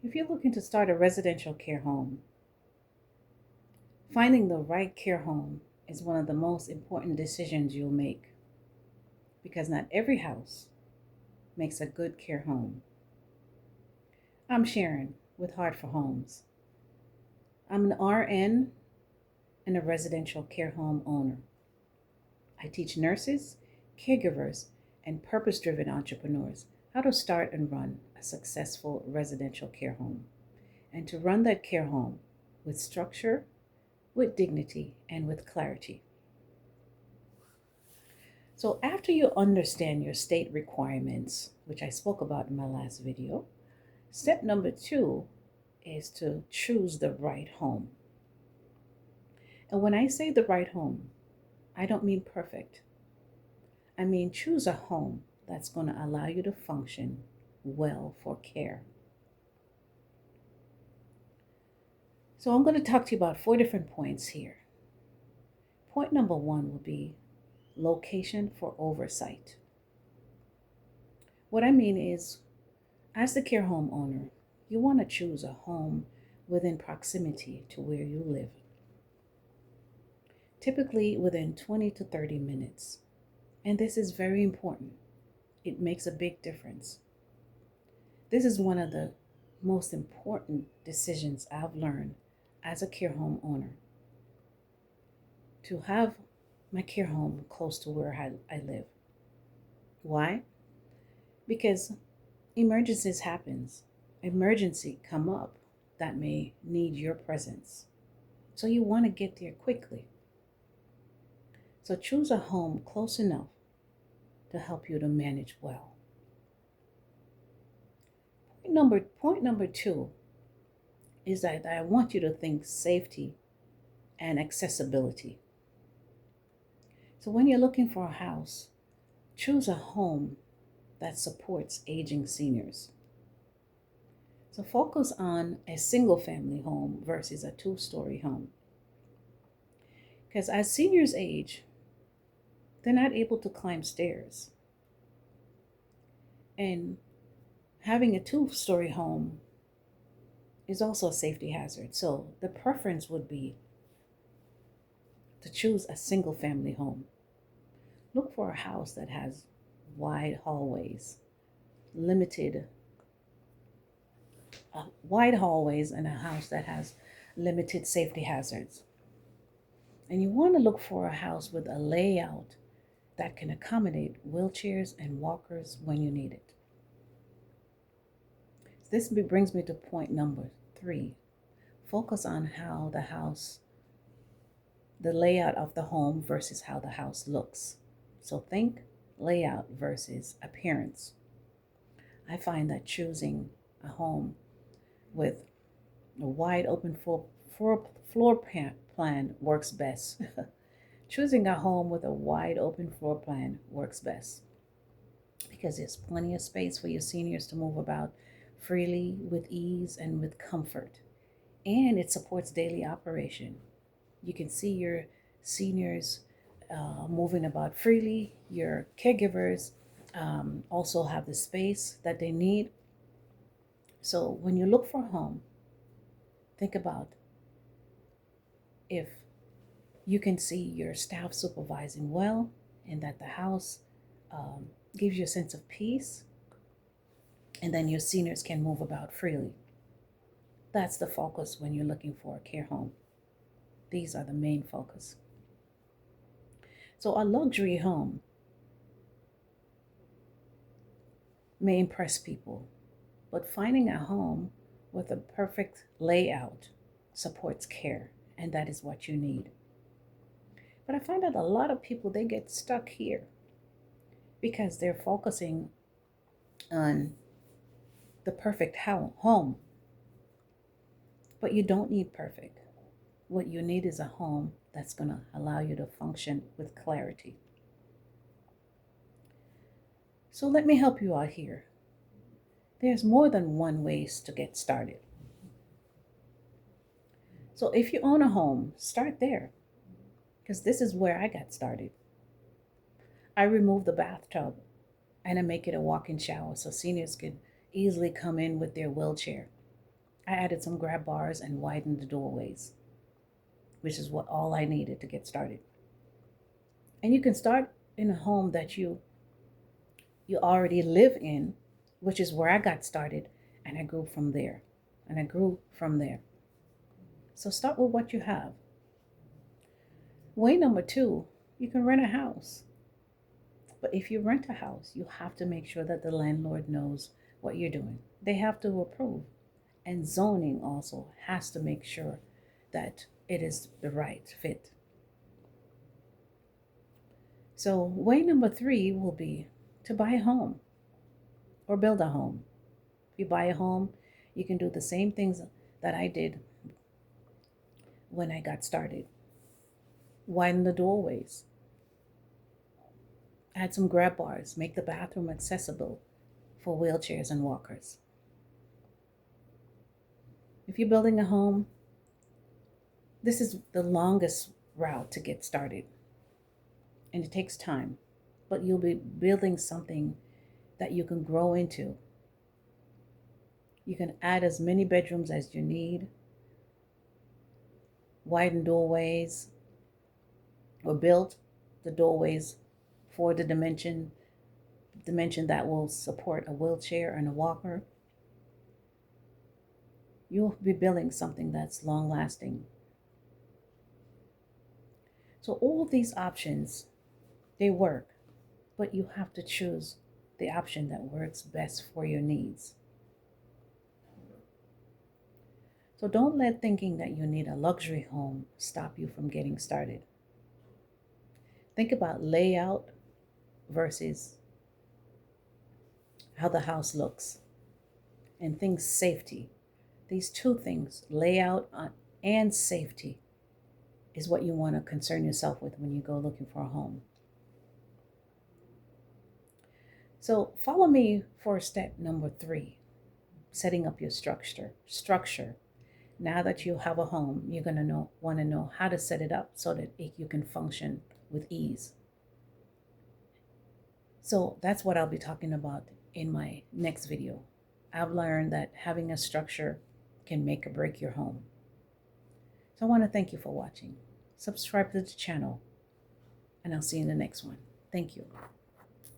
If you're looking to start a residential care home, finding the right care home is one of the most important decisions you'll make because not every house makes a good care home. I'm Sharon with Heart for Homes. I'm an RN and a residential care home owner. I teach nurses, caregivers, and purpose driven entrepreneurs how to start and run a successful residential care home and to run that care home with structure, with dignity, and with clarity. So, after you understand your state requirements, which I spoke about in my last video, step number 2 is to choose the right home. And when I say the right home, I don't mean perfect. I mean choose a home that's going to allow you to function well for care. So I'm going to talk to you about 4 different points here. Point number 1 will be location for oversight. What I mean is, as the care home owner, you want to choose a home within proximity to where you live. Typically within 20 to 30 minutes. And this is very important. It makes a big difference. This is one of the most important decisions I've learned as a care home owner. To have my care home close to where I live. Why? Because emergencies happens. Emergency come up that may need your presence. So you want to get there quickly. So choose a home close enough to help you to manage well. Point number 2 is that I want you to think safety and accessibility. So when you're looking for a house, choose a home that supports aging seniors. So focus on a single family home versus a 2-story home. Because as seniors age, they're not able to climb stairs. And having a 2-story home is also a safety hazard. So the preference would be to choose a single family home. Look for a house that has wide hallways, wide hallways, and a house that has limited safety hazards. And you want to look for a house with a layout that can accommodate wheelchairs and walkers when you need it. This brings me to point number 3. Focus on how the layout of the home versus how the house looks. So think layout versus appearance. I find that choosing a home with a wide open floor plan works best. Choosing a home with a wide open floor plan works best because there's plenty of space for your seniors to move about freely with ease and with comfort. And it supports daily operation. You can see your seniors moving about freely. Your caregivers also have the space that they need. So when you look for a home, think about if you can see your staff supervising well and that the house gives you a sense of peace, and then your seniors can move about freely. That's the focus when you're looking for a care home. These are the main focus. So a luxury home may impress people, but finding a home with a perfect layout supports care, and that is what you need. But I find that a lot of people, they get stuck here because they're focusing on the perfect home. But you don't need perfect. What you need is a home that's going to allow you to function with clarity. So let me help you out here. There's more than one ways to get started. So if you own a home, start there, because this is where I got started. I remove the bathtub and I make it a walk-in shower so seniors can easily come in with their wheelchair. I added some grab bars and widened the doorways, which is what all I needed to get started. And you can start in a home that you already live in, which is where I got started, and I grew from there. And I grew from there. So start with what you have. Way number two, you can rent a house. But if you rent a house, you have to make sure that the landlord knows what you're doing. They have to approve. And zoning also has to make sure that it is the right fit. So, way number three will be to buy a home or build a home. If you buy a home, you can do the same things that I did when I got started. Widen the doorways, add some grab bars, make the bathroom accessible for wheelchairs and walkers. If you're building a home, this is the longest route to get started, and it takes time, but you'll be building something that you can grow into. You can add as many bedrooms as you need, widen doorways, or build the doorways for the dimension that will support a wheelchair and a walker. You'll be building something that's long lasting. So all these options, they work, but you have to choose the option that works best for your needs. So don't let thinking that you need a luxury home stop you from getting started. Think about layout versus how the house looks, and think safety. These two things, layout and safety, is what you want to concern yourself with when you go looking for a home. So follow me for step number three, setting up your structure. Now that you have a home, you're going to want to know how to set it up so that you can function with ease. So that's what I'll be talking about in my next video. I've learned that having a structure can make or break your home. So I want to thank you for watching. Subscribe to the channel, and I'll see you in the next one. Thank you.